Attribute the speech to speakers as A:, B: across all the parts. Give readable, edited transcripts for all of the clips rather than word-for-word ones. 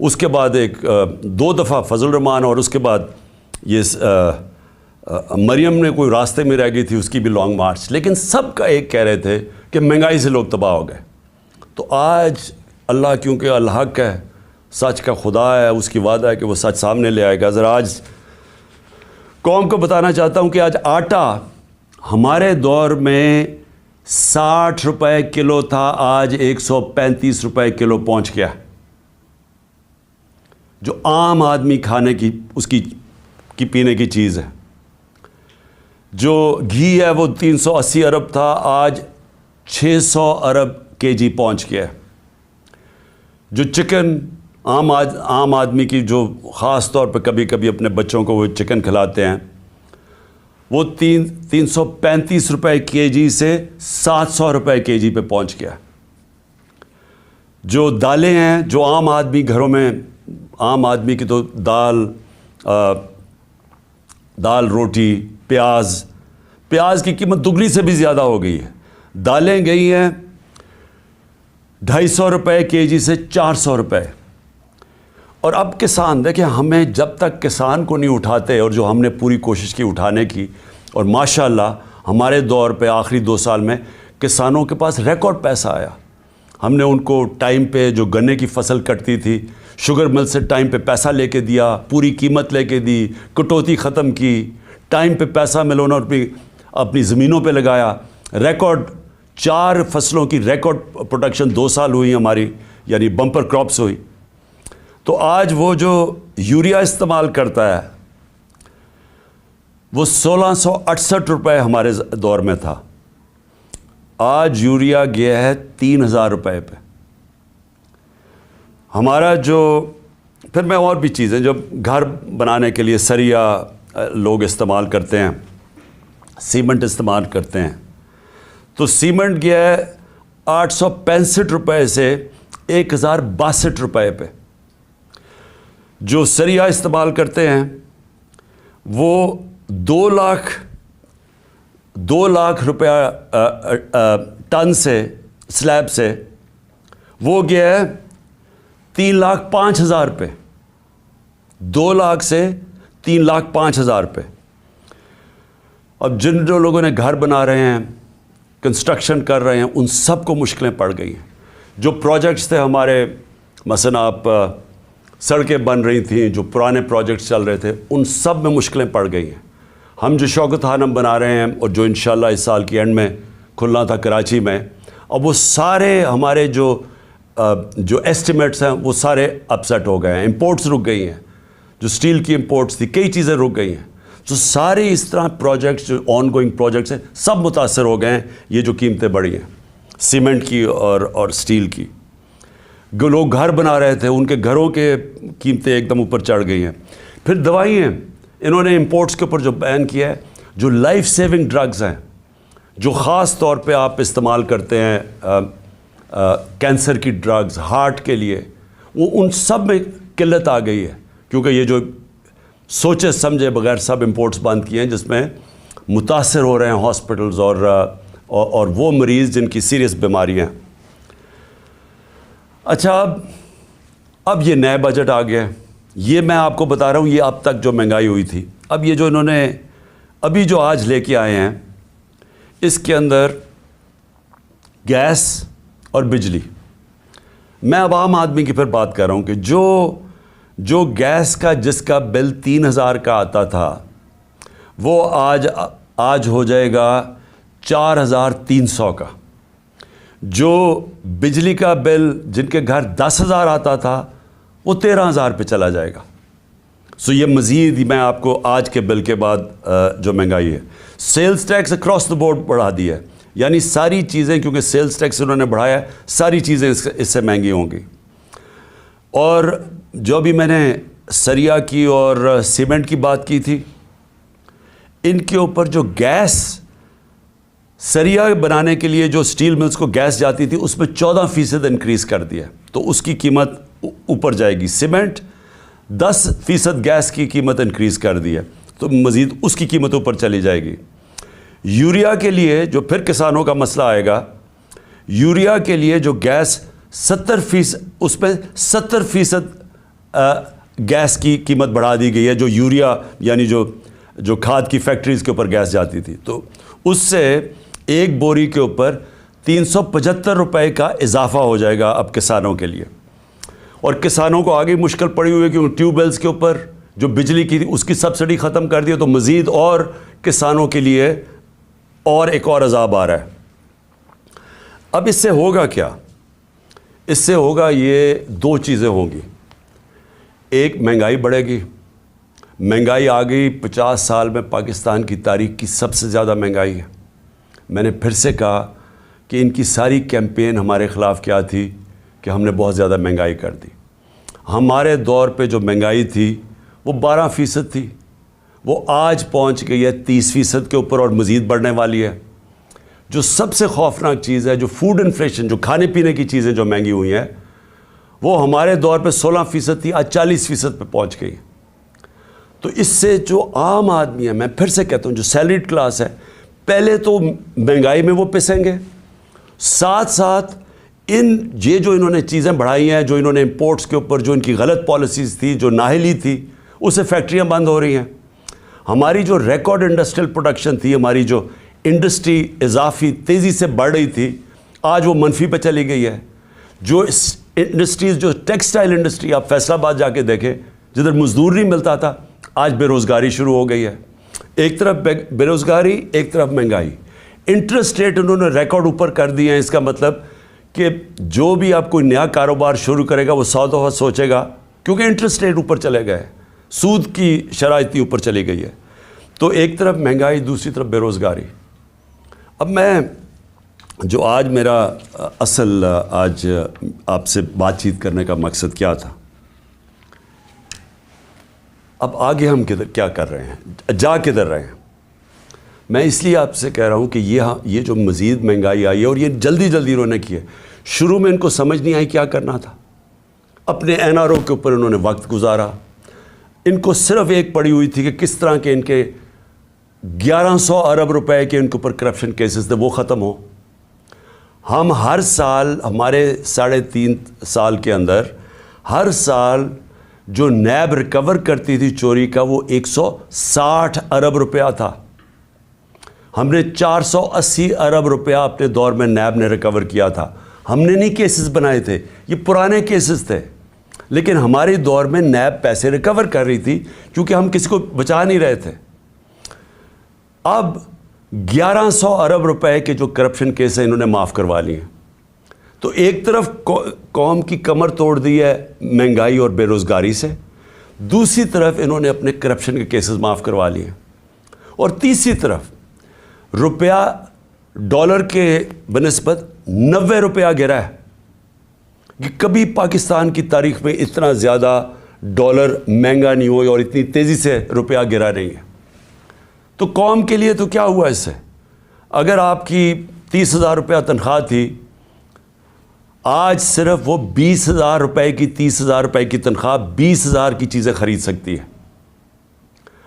A: اس کے بعد ایک 2 دفعہ فضل الرحمان، اور اس کے بعد یہ مریم نے کوئی راستے میں رہ گئی تھی، اس کی بھی لانگ مارچ. لیکن سب کا ایک کہہ رہے تھے کہ مہنگائی سے لوگ تباہ ہو گئے. تو آج اللہ کیونکہ الحق ہے، سچ کا خدا ہے، اس کی وعدہ ہے کہ وہ سچ سامنے لے آئے گا. ذرا آج قوم کو بتانا چاہتا ہوں کہ آج آٹا ہمارے دور میں 60 روپے کلو تھا، آج 135 روپے کلو پہنچ گیا. جو عام آدمی کھانے کی اس کی پینے کی چیز ہے. جو گھی ہے وہ 380 ارب تھا، آج 600 ارب کے جی پہنچ گیا. جو چکن عام آدمی کی، جو خاص طور پہ کبھی کبھی اپنے بچوں کو وہ چکن کھلاتے ہیں، وہ 335 روپے کے جی سے 700 روپے کے جی پہ پہنچ گیا. جو دالیں ہیں، جو عام آدمی گھروں میں، عام آدمی کی تو دال روٹی، پیاز کی قیمت دگنی سے بھی زیادہ ہو گئی ہے. دالیں گئی ہیں 250 روپے کے جی سے 400 روپے. اور اب کسان دیکھیں، ہمیں جب تک کسان کو نہیں اٹھاتے، اور جو ہم نے پوری کوشش کی اٹھانے کی، اور ماشاءاللہ ہمارے دور پہ آخری 2 سال میں کسانوں کے پاس ریکارڈ پیسہ آیا. ہم نے ان کو ٹائم پہ جو گنے کی فصل کٹتی تھی، شوگر مل سے ٹائم پہ پیسہ لے کے دیا، پوری قیمت لے کے دی، کٹوتی ختم کی، ٹائم پہ پیسہ ملونا اپنی زمینوں پہ لگایا. ریکارڈ 4 فصلوں کی ریکارڈ پروڈکشن 2 سال ہوئی ہماری، یعنی بمپر کراپس ہوئی. تو آج وہ جو یوریا استعمال کرتا ہے وہ 1668 روپے ہمارے دور میں تھا، آج یوریا گیا ہے 3000 روپے پہ. ہمارا جو پھر میں اور بھی چیزیں جو گھر بنانے کے لیے سریا لوگ استعمال کرتے ہیں، سیمنٹ استعمال کرتے ہیں، تو سیمنٹ گیا ہے 865 روپے سے 1062 روپے پہ. جو سریا استعمال کرتے ہیں وہ 2 لاکھ روپیہ ٹن سے، سلیب سے، وہ گیا ہے 3,05,000 پہ. 2 لاکھ سے 3,05,000 پہ. اب جو لوگوں نے گھر بنا رہے ہیں، کنسٹرکشن کر رہے ہیں، ان سب کو مشکلیں پڑ گئی ہیں. جو پروجیکٹس تھے ہمارے، مثلا آپ سڑکیں بن رہی تھیں، جو پرانے پروجیکٹس چل رہے تھے، ان سب میں مشکلیں پڑ گئی ہیں. ہم جو شوکت خانم بنا رہے ہیں، اور جو انشاءاللہ اس سال کی اینڈ میں کھلنا تھا کراچی میں، اب وہ سارے ہمارے جو ایسٹیمیٹس ہیں وہ سارے اپسیٹ ہو گئے ہیں. امپورٹس رک گئی ہیں، جو سٹیل کی امپورٹس تھی، کئی چیزیں رک گئی ہیں. تو سارے اس طرح پروجیکٹس جو آن گوئنگ پروجیکٹس ہیں سب متاثر ہو گئے ہیں. یہ جو قیمتیں بڑھی ہیں سیمنٹ کی اور سٹیل کی. لوگ گھر بنا رہے تھے، ان کے گھروں کے قیمتیں ایک دم اوپر چڑھ گئی ہیں. پھر دوائیں، انہوں نے امپورٹس کے اوپر جو بین کیا ہے، جو لائف سیونگ ڈرگز ہیں، جو خاص طور پہ آپ استعمال کرتے ہیں، کینسر کی ڈرگز، ہارٹ کے لیے، وہ ان سب میں قلت آ گئی ہے. کیونکہ یہ جو سوچے سمجھے بغیر سب امپورٹس بند کیے ہیں، جس میں متاثر ہو رہے ہیں ہاسپٹلز اور وہ مریض جن کی سیریس بیماریاں. اچھا، اب یہ نئے بجٹ آ گیا. یہ میں آپ کو بتا رہا ہوں، یہ اب تک جو مہنگائی ہوئی تھی، اب یہ جو انہوں نے ابھی جو آج لے کے آئے ہیں، اس کے اندر گیس اور بجلی. میں اب عام آدمی کی پھر بات کر رہا ہوں کہ جو گیس کا جس کا بل 3,000 کا آتا تھا، وہ آج ہو جائے گا 4,300 کا. جو بجلی کا بل جن کے گھر 10,000 آتا تھا، وہ 13,000 پہ چلا جائے گا. سو یہ مزید میں آپ کو آج کے بل کے بعد جو مہنگائی ہے، sales tax across the board بڑھا دیا ہے. یعنی ساری چیزیں، کیونکہ سیلز ٹیکس انہوں نے بڑھایا ہے، ساری چیزیں اس سے مہنگی ہوں گی. اور جو بھی میں نے سریا کی اور سیمنٹ کی بات کی تھی، ان کے اوپر جو گیس، سریا بنانے کے لیے جو سٹیل ملز کو گیس جاتی تھی، اس میں 14% انکریز کر دیا، تو اس کی قیمت اوپر جائے گی. سیمنٹ 10% گیس کی قیمت انکریز کر دی ہے، تو مزید اس کی قیمت اوپر چلی جائے گی. یوریا کے لیے جو پھر کسانوں کا مسئلہ آئے گا، یوریا کے لیے جو گیس 70%، اس پہ 70% گیس کی قیمت بڑھا دی گئی ہے، جو یوریا یعنی جو کھاد کی فیکٹریز کے اوپر گیس جاتی تھی، تو اس سے ایک بوری کے اوپر 375 روپے کا اضافہ ہو جائے گا اب کسانوں کے لیے. اور کسانوں کو آگے مشکل پڑی ہوئی ہے کیونکہ ٹیوب ویلز کے اوپر جو بجلی کی تھی اس کی سبسڈی ختم کر دی، تو مزید اور کسانوں کے لیے اور ایک اور عذاب آ رہا ہے. اب اس سے ہوگا کیا؟ اس سے ہوگا یہ دو چیزیں ہوں گی. ایک، مہنگائی بڑھے گی. مہنگائی آ گئی 50 سال میں پاکستان کی تاریخ کی سب سے زیادہ مہنگائی ہے. میں نے پھر سے کہا کہ ان کی ساری کیمپین ہمارے خلاف کیا تھی کہ ہم نے بہت زیادہ مہنگائی کر دی. ہمارے دور پہ جو مہنگائی تھی وہ 12% تھی، وہ آج پہنچ گئی ہے 30% کے اوپر اور مزید بڑھنے والی ہے. جو سب سے خوفناک چیز ہے، جو فوڈ انفلیشن، جو کھانے پینے کی چیزیں جو مہنگی ہوئی ہیں، وہ ہمارے دور پہ 16% تھی، آج 40% پہ پہنچ گئی. تو اس سے جو عام آدمی ہے، میں پھر سے کہتا ہوں جو سیلریڈ کلاس ہے، پہلے تو مہنگائی میں وہ پسیں گے، ساتھ ساتھ یہ جو انہوں نے چیزیں بڑھائی ہیں، جو انہوں نے امپورٹس کے اوپر جو ان کی غلط پالیسیز تھی، جو نااہلی تھی، اسے فیکٹریاں بند ہو رہی ہیں. ہماری جو ریکارڈ انڈسٹریل پروڈکشن تھی، ہماری جو انڈسٹری اضافی تیزی سے بڑھ رہی تھی، آج وہ منفی پہ چلی گئی ہے. جو انڈسٹریز، جو ٹیکسٹائل انڈسٹری، آپ فیصل آباد جا کے دیکھیں، جدھر مزدور نہیں ملتا تھا، آج بے روزگاری شروع ہو گئی ہے. ایک طرف بے روزگاری، ایک طرف مہنگائی. انٹرسٹ ریٹ انہوں نے ریکارڈ اوپر کر دیے ہیں. اس کا مطلب کہ جو بھی آپ کوئی نیا کاروبار شروع کرے گا وہ 100 دفعہ سوچے گا، کیونکہ انٹرسٹ ریٹ اوپر چلے گئے، سود کی شرح اتنی اوپر چلی گئی ہے. تو ایک طرف مہنگائی، دوسری طرف بے روزگاری. اب میں جو آج میرا اصل آج آپ سے بات چیت کرنے کا مقصد کیا تھا، اب آگے ہم کیا کر رہے ہیں، جا کدھر رہے ہیں. میں اس لیے آپ سے کہہ رہا ہوں کہ یہ جو مزید مہنگائی آئی ہے، اور یہ جلدی انہوں نے کی ہے. شروع میں ان کو سمجھ نہیں آئی کیا کرنا تھا. اپنے این آر او کے اوپر انہوں نے وقت گزارا. ان کو صرف ایک پڑی ہوئی تھی کہ کس طرح کے ان کے 1100 ارب روپے کے ان کے اوپر کرپشن کیسز تھے وہ ختم ہو. ہم ہر سال، ہمارے 3.5 سال کے اندر، ہر سال جو نیب ریکور کرتی تھی چوری کا، وہ 160 ارب روپیہ تھا. ہم نے 480 ارب روپیہ اپنے دور میں نیب نے ریکور کیا تھا. ہم نے نہیں کیسز بنائے تھے، یہ پرانے کیسز تھے، لیکن ہمارے دور میں نیب پیسے ریکور کر رہی تھی کیونکہ ہم کسی کو بچا نہیں رہے تھے. اب 1100 ارب روپے کے جو کرپشن کیس ہیں انہوں نے معاف کروا لیے ہیں. تو ایک طرف قوم کی کمر توڑ دی ہے مہنگائی اور بے روزگاری سے، دوسری طرف انہوں نے اپنے کرپشن کے کیسز معاف کروا لیے، اور تیسری طرف روپیہ ڈالر کے بنسبت 90 روپیہ گرا ہے. کہ کبھی پاکستان کی تاریخ میں اتنا زیادہ ڈالر مہنگا نہیں ہوئی اور اتنی تیزی سے روپیہ گرا نہیں ہے. تو قوم کے لیے تو کیا ہوا اس سے؟ اگر آپ کی 30,000 روپیہ تنخواہ تھی، آج صرف وہ 20,000 روپے کی 30,000 روپے کی تنخواہ 20,000 کی چیزیں خرید سکتی ہے.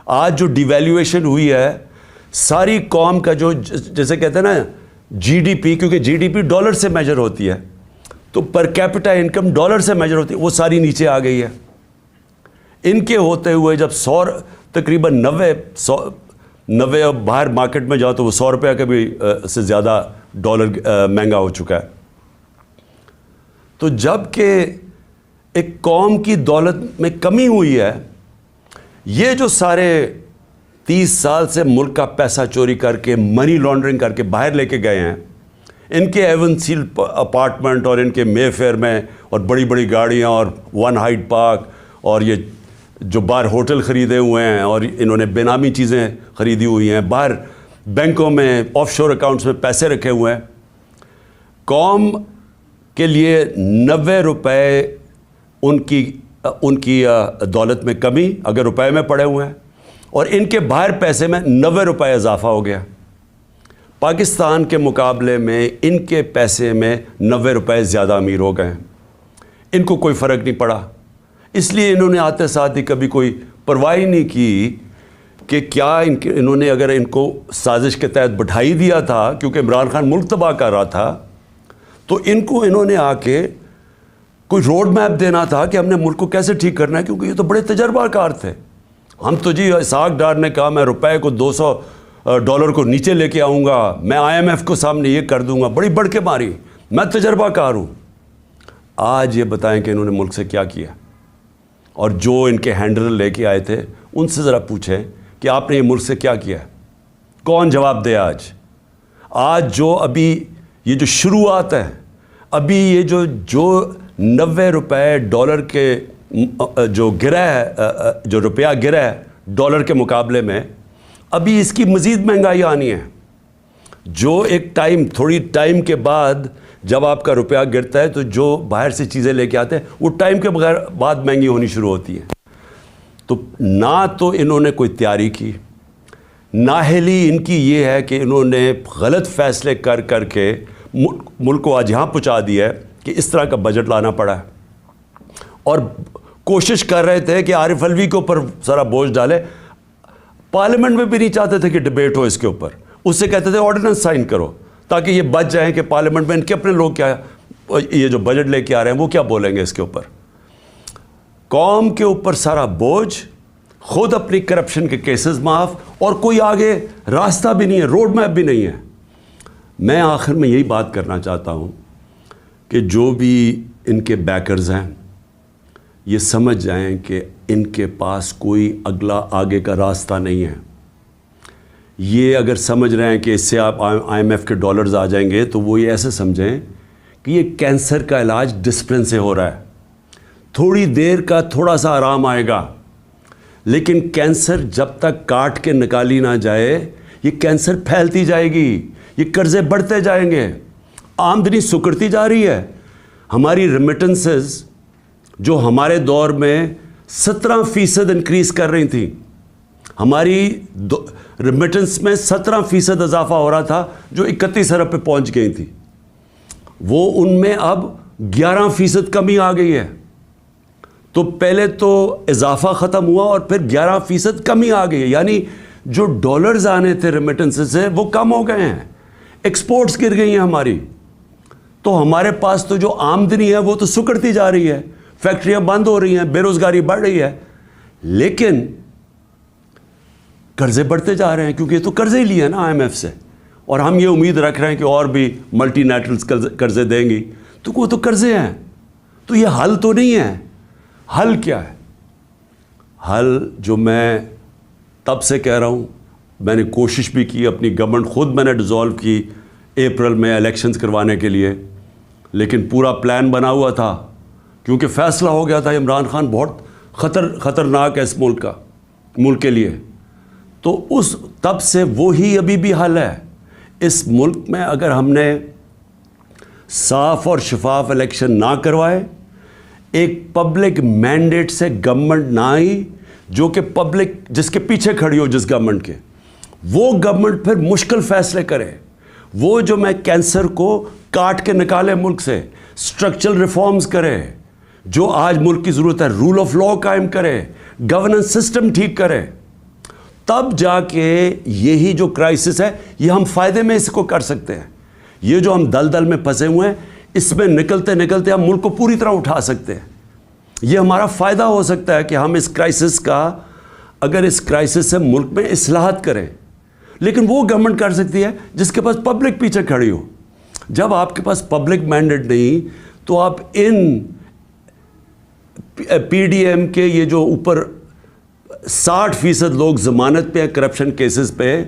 A: آج جو ڈیویلیویشن ہوئی ہے، ساری قوم کا جو جیسے کہتے ہیں نا جی ڈی پی، کیونکہ جی ڈی پی ڈالر سے میجر ہوتی ہے، تو پر کیپٹا انکم ڈالر سے میجر ہوتی ہے، وہ ساری نیچے آ گئی ہے. ان کے ہوتے ہوئے جب تقریباً 90 باہر مارکیٹ میں جاؤ تو وہ 100 روپیہ کا بھی سے زیادہ ڈالر مہنگا ہو چکا ہے. تو جب کہ ایک قوم کی دولت میں کمی ہوئی ہے، یہ جو سارے 30 سال سے ملک کا پیسہ چوری کر کے، منی لانڈرنگ کر کے باہر لے کے گئے ہیں، ان کے ایون سیل اپارٹمنٹ اور ان کے مے فیئر میں اور بڑی بڑی گاڑیاں اور ون ہائیڈ پارک اور یہ جو باہر ہوٹل خریدے ہوئے ہیں اور انہوں نے بے نامی چیزیں خریدی ہوئی ہیں، باہر بینکوں میں آف شور اکاؤنٹس میں پیسے رکھے ہوئے ہیں. قوم کے لیے 90 روپے ان کی دولت میں کمی اگر روپے میں پڑے ہوئے ہیں، اور ان کے باہر پیسے میں 90 روپے اضافہ ہو گیا. پاکستان کے مقابلے میں ان کے پیسے میں 90 روپے زیادہ امیر ہو گئے ہیں. ان کو کوئی فرق نہیں پڑا، اس لیے انہوں نے آتے ساتھ ہی کبھی کوئی پرواہ نہیں کی کہ کیا انہوں نے اگر ان کو سازش کے تحت بٹھائی دیا تھا، کیونکہ عمران خان ملک تباہ کر رہا تھا، تو ان کو انہوں نے آ کے کوئی روڈ میپ دینا تھا کہ ہم نے ملک کو کیسے ٹھیک کرنا ہے، کیونکہ یہ تو بڑے تجربہ کار تھے. ہم تو جی اسحاق ڈار نے کہا میں روپے کو $200 کو نیچے لے کے آؤں گا، میں IMF کو سامنے یہ کر دوں گا، بڑی بڑھ کے ماری، میں تجربہ کار ہوں. آج یہ بتائیں کہ انہوں نے ملک سے کیا کیا، اور جو ان کے ہینڈلر لے کے آئے تھے ان سے ذرا پوچھیں کہ آپ نے یہ ملک سے کیا کیا ہے. کون جواب دے؟ آج جو ابھی یہ جو شروعات ہے، ابھی یہ جو $90 کے جو گرا ہے، جو روپیہ گرا ہے ڈالر کے مقابلے میں، ابھی اس کی مزید مہنگائی آنی ہے. جو ایک تھوڑی ٹائم کے بعد جب آپ کا روپیہ گرتا ہے تو جو باہر سے چیزیں لے کے آتے ہیں وہ ٹائم کے بعد مہنگی ہونی شروع ہوتی ہیں. تو نہ تو انہوں نے کوئی تیاری کی، نااہلی ان کی یہ ہے کہ انہوں نے غلط فیصلے کر کے ملک کو آج یہاں پہنچا دیا ہے کہ اس طرح کا بجٹ لانا پڑا ہے. اور کوشش کر رہے تھے کہ عارف علوی کے اوپر سارا بوجھ ڈالے. پارلیمنٹ میں بھی نہیں چاہتے تھے کہ ڈبیٹ ہو اس کے اوپر، اس سے کہتے تھے آرڈیننس سائن کرو تاکہ یہ بچ جائیں کہ پارلیمنٹ میں ان کے اپنے لوگ کیا یہ جو بجٹ لے کے آ رہے ہیں وہ کیا بولیں گے اس کے اوپر. قوم کے اوپر سارا بوجھ، خود اپنی کرپشن کے کیسز معاف، اور کوئی آگے راستہ بھی نہیں ہے، روڈ میپ بھی نہیں ہے. میں آخر میں یہی بات کرنا چاہتا ہوں کہ جو بھی ان کے بیکرز ہیں یہ سمجھ جائیں کہ ان کے پاس کوئی آگے کا راستہ نہیں ہے. یہ اگر سمجھ رہے ہیں کہ اس سے آپ IMF کے ڈالرز آ جائیں گے تو وہ یہ ایسے سمجھیں کہ یہ کینسر کا علاج ڈسپلن سے ہو رہا ہے، تھوڑی دیر کا تھوڑا سا آرام آئے گا، لیکن کینسر جب تک کاٹ کے نکالی نہ جائے یہ کینسر پھیلتی جائے گی، یہ قرضے بڑھتے جائیں گے، آمدنی سکڑتی جا رہی ہے. ہماری ریمیٹنسز جو ہمارے دور میں 17% انکریز کر رہی تھیں، ہماری ریمیٹنس میں 17% اضافہ ہو رہا تھا جو 31 ارب پہ پہنچ گئی تھی، وہ ان میں اب 11% کمی آ گئی ہے. تو پہلے تو اضافہ ختم ہوا اور پھر 11% کمی آ گئی ہے، یعنی جو ڈالرز آنے تھے ریمیٹنس سے وہ کم ہو گئے ہیں، ایکسپورٹس گر گئی ہیں ہماری. تو ہمارے پاس تو جو آمدنی ہے وہ تو سکڑتی جا رہی ہے، فیکٹریاں بند ہو رہی ہیں، بے روزگاری بڑھ رہی ہے، لیکن قرضے بڑھتے جا رہے ہیں کیونکہ یہ تو قرضے ہی لیے ہیں نا IMF سے، اور ہم یہ امید رکھ رہے ہیں کہ اور بھی ملٹی نیشنلز قرضے دیں گی. تو وہ تو قرضے ہیں، تو یہ حل تو نہیں ہے. حل کیا ہے؟ حل جو میں تب سے کہہ رہا ہوں، میں نے کوشش بھی کی، اپنی گورنمنٹ خود میں نے ڈیزالو کی اپریل میں الیکشنز کروانے کے لیے، لیکن پورا پلان بنا ہوا تھا کیونکہ فیصلہ ہو گیا تھا عمران خان بہت خطرناک ہے اس ملک کے لیے. تو تب سے وہی ابھی بھی حل ہے. اس ملک میں اگر ہم نے صاف اور شفاف الیکشن نہ کروائے، ایک پبلک مینڈیٹ سے گورنمنٹ نہ آئی جو کہ پبلک جس کے پیچھے کھڑی ہو جس گورنمنٹ کے، وہ گورنمنٹ پھر مشکل فیصلے کرے، وہ جو میں کینسر کو کاٹ کے نکالے ملک سے، اسٹرکچرل ریفارمز کرے، جو آج ملک کی ضرورت ہے، رول آف لا قائم کرے، گورننس سسٹم ٹھیک کرے، تب جا کے یہی جو کرائسس ہے یہ ہم فائدے میں اس کو کر سکتے ہیں. یہ جو ہم دلدل میں پھنسے ہوئے ہیں اس میں نکلتے نکلتے ہم ملک کو پوری طرح اٹھا سکتے ہیں. یہ ہمارا فائدہ ہو سکتا ہے کہ ہم اس کرائسس کا، اگر اس کرائسس سے ملک میں اصلاحات کریں. لیکن وہ گورنمنٹ کر سکتی ہے جس کے پاس پبلک پیچھے کھڑی ہو. جب آپ کے پاس پبلک مینڈیٹ نہیں تو آپ ان PDM کے یہ جو اوپر 60% لوگ ضمانت پہ ہیں کرپشن کیسز پہ،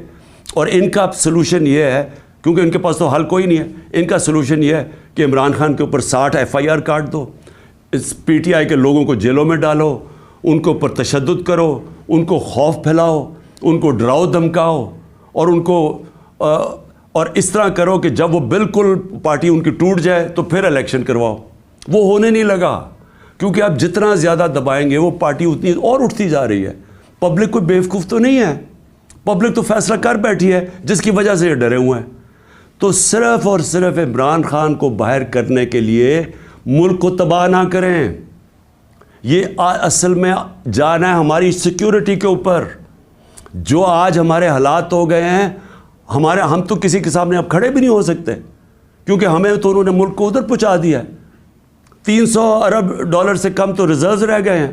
A: اور ان کا سلوشن یہ ہے، کیونکہ ان کے پاس تو حل کوئی نہیں ہے، ان کا سلوشن یہ ہے کہ عمران خان کے اوپر 60 FIR کاٹ دو، اس PTI کے لوگوں کو جیلوں میں ڈالو، ان کے اوپر تشدد کرو، ان کو خوف پھیلاؤ، ان کو ڈراؤ دھمکاؤ، اور ان کو اور اس طرح کرو کہ جب وہ بالکل پارٹی ان کی ٹوٹ جائے تو پھر الیکشن کرواؤ. وہ ہونے نہیں لگا، کیونکہ آپ جتنا زیادہ دبائیں گے وہ پارٹی اتنی اور اٹھتی جا رہی ہے. پبلک کوئی بیوقوف تو نہیں ہے، پبلک تو فیصلہ کر بیٹھی ہے جس کی وجہ سے یہ ڈرے ہوئے ہیں. تو صرف اور صرف عمران خان کو باہر کرنے کے لیے ملک کو تباہ نہ کریں. یہ اصل میں جانا ہے ہماری سیکیورٹی کے اوپر. جو آج ہمارے حالات ہو گئے ہیں، ہم تو کسی کے سامنے اب کھڑے بھی نہیں ہو سکتے، کیونکہ ہمیں تو انہوں نے ملک کو ادھر پہنچا دیا ہے. 300 ارب ڈالر سے کم تو ریزروز رہ گئے ہیں.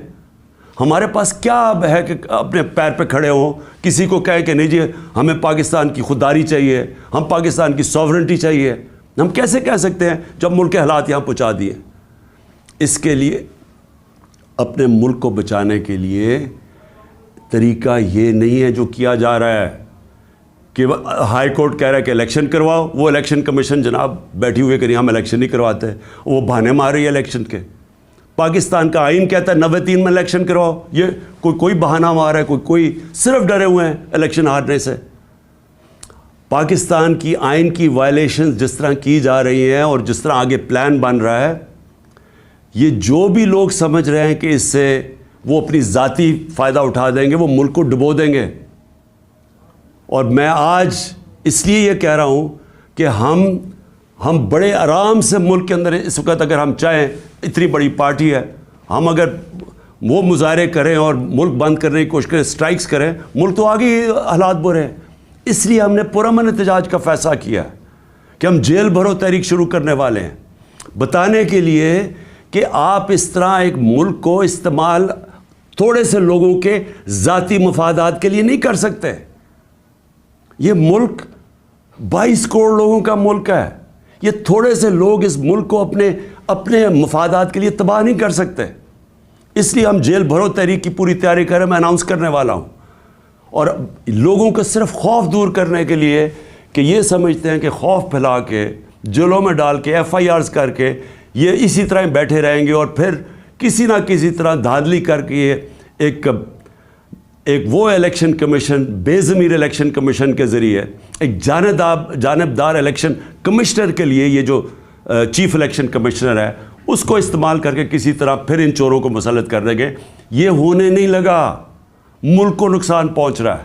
A: ہمارے پاس کیا ہے کہ اپنے پیر پہ کھڑے ہوں, کسی کو کہیں کہ نہیں جی ہمیں پاکستان کی خودداری چاہیے, ہم پاکستان کی سوورنٹی چاہیے. ہم کیسے کہہ سکتے ہیں جب ملک کے حالات یہاں پہنچا دیے؟ اس کے لیے اپنے ملک کو بچانے کے لیے طریقہ یہ نہیں ہے جو کیا جا رہا ہے کہ ہائی کورٹ کہہ رہا ہے کہ الیکشن کرواؤ, وہ الیکشن کمیشن جناب بیٹھی ہوئے کہ نہیں ہم الیکشن نہیں کرواتے, وہ بہانے مار رہی ہے الیکشن کے. پاکستان کا آئین کہتا ہے 93 میں الیکشن کرواؤ, یہ کوئی بہانہ مار رہا ہے, کوئی صرف ڈرے ہوئے ہیں الیکشن ہارنے سے. پاکستان کی آئین کی وائلیشنز جس طرح کی جا رہی ہیں اور جس طرح آگے پلان بن رہا ہے, یہ جو بھی لوگ سمجھ رہے ہیں کہ اس سے وہ اپنی ذاتی فائدہ اٹھا دیں گے, وہ ملک کو ڈبو دیں گے. اور میں آج اس لیے یہ کہہ رہا ہوں کہ ہم بڑے آرام سے ملک کے اندر اس وقت اگر ہم چاہیں, اتنی بڑی پارٹی ہے, ہم اگر وہ مظاہرے کریں اور ملک بند کرنے کی کوشش کریں, اسٹرائکس کریں, ملک تو آگے ہی حالات برے ہیں. اس لیے ہم نے پرامن احتجاج کا فیصلہ کیا ہے کہ ہم جیل بھرو تحریک شروع کرنے والے ہیں, بتانے کے لیے کہ آپ اس طرح ایک ملک کو استعمال تھوڑے سے لوگوں کے ذاتی مفادات کے لیے نہیں کر سکتے. یہ ملک 22 کروڑ لوگوں کا ملک ہے. یہ تھوڑے سے لوگ اس ملک کو اپنے مفادات کے لیے تباہ نہیں کر سکتے. اس لیے ہم جیل بھرو تحریک کی پوری تیاری کریں, میں اناؤنس کرنے والا ہوں. اور لوگوں کو صرف خوف دور کرنے کے لیے کہ یہ سمجھتے ہیں کہ خوف پھیلا کے جیلوں میں ڈال کے FIRs کر کے یہ اسی طرح بیٹھے رہیں گے, اور پھر کسی نہ کسی طرح دھاندلی کر کے ایک وہ الیکشن کمیشن, بے ضمیر الیکشن کمیشن کے ذریعے ایک جانبدار الیکشن کمشنر کے لیے, یہ جو چیف الیکشن کمشنر ہے اس کو استعمال کر کے کسی طرح پھر ان چوروں کو مسلط کر دیں گے. یہ ہونے نہیں لگا, ملک کو نقصان پہنچ رہا ہے.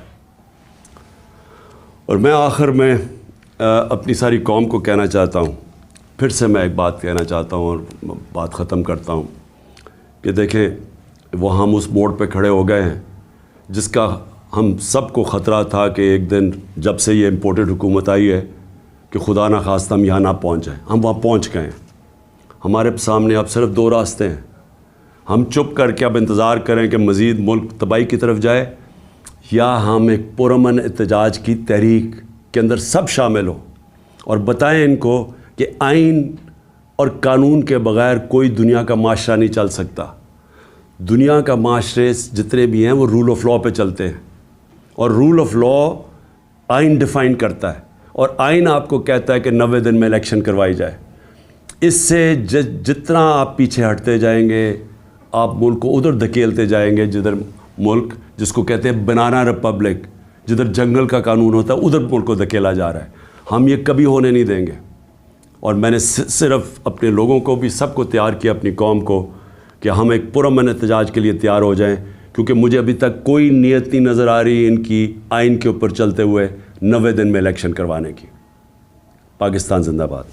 A: اور میں آخر میں اپنی ساری قوم کو کہنا چاہتا ہوں, پھر سے میں ایک بات کہنا چاہتا ہوں اور بات ختم کرتا ہوں کہ دیکھیں وہ ہم اس موڑ پہ کھڑے ہو گئے ہیں جس کا ہم سب کو خطرہ تھا کہ ایک دن جب سے یہ امپورٹڈ حکومت آئی ہے کہ خدا نہ خواستہ ہم یہاں نہ پہنچ جائیں. ہم وہاں پہنچ گئے ہیں. ہمارے سامنے اب صرف 2 راستے ہیں. ہم چپ کر کے اب انتظار کریں کہ مزید ملک تباہی کی طرف جائے, یا ہم ایک پرامن احتجاج کی تحریک کے اندر سب شامل ہوں اور بتائیں ان کو کہ آئین اور قانون کے بغیر کوئی دنیا کا معاشرہ نہیں چل سکتا. دنیا کا معاشرے جتنے بھی ہیں وہ رول آف لا پہ چلتے ہیں, اور رول آف لا آئین ڈیفائن کرتا ہے, اور آئین آپ کو کہتا ہے کہ 90 دن میں الیکشن کروائی جائے. اس سے جتنا آپ پیچھے ہٹتے جائیں گے آپ ملک کو ادھر دھکیلتے جائیں گے, جدھر ملک جس کو کہتے ہیں بنانا ریپبلک, جدھر جنگل کا قانون ہوتا ہے ادھر ملک کو دھکیلا جا رہا ہے. ہم یہ کبھی ہونے نہیں دیں گے. اور میں نے صرف اپنے لوگوں کو بھی سب کو تیار کیا, اپنی قوم کو, کہ ہم ایک پرامن احتجاج کے لیے تیار ہو جائیں, کیونکہ مجھے ابھی تک کوئی نیت نہیں نظر آ رہی ان کی آئین کے اوپر چلتے ہوئے 90 دن میں الیکشن کروانے کی. پاکستان زندہ باد.